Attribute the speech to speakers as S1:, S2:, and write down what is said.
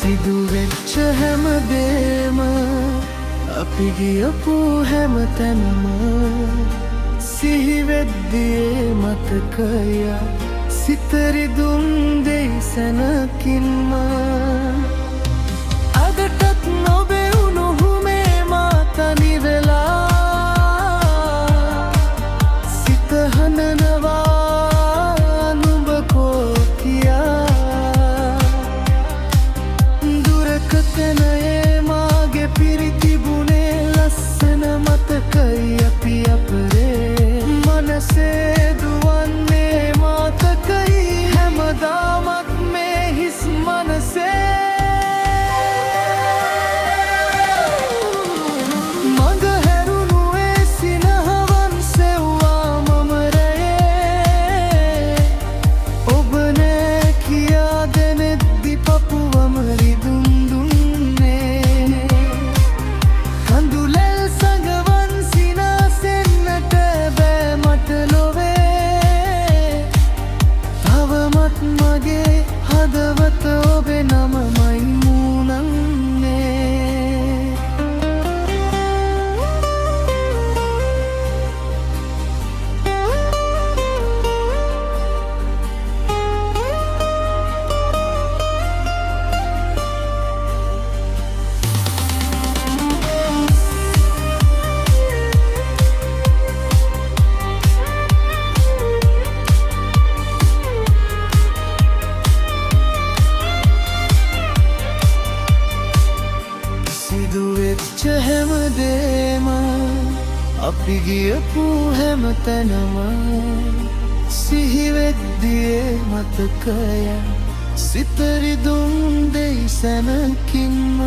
S1: සිදුවෙච්ච හැමදේම අපි ගියපු හැමතැනම සිහිවෙද්දියේ මතකය සිතරිදුම් දෙයි සැනකින්ම අදටත් නොබේ උණුහුමේ මා තනි වෙලා සිත හඬනවා නුඹ කෝ කියා දුරකතනයේ මාගේ පිරිතිබුණේ ලස්සන මතකයි අපි අපරේ මනසේ දුවන්නේ මතකයි හැමදාමත් මේ හිස් මනසේ මඟ හැරුණු ඒ සිනහවන් සෙව්වා මම රැයේ ඔබ නෑ කියා දෙනෙද්දි පපුවම රිදුම් දුන්නේ කඳුලැල් සඟවන් සිනාසෙන්නට බෑ මට ලොවේ තවමත් මගේ හදවත ඔබේ නමමයි මූණන්නේ සිදුවෙච්ච හැමදේම අපි ගියපු හැමතැනම සිහිවෙද්දියේ මතකය සිතරිදුම් දෙයි සැනකින්ම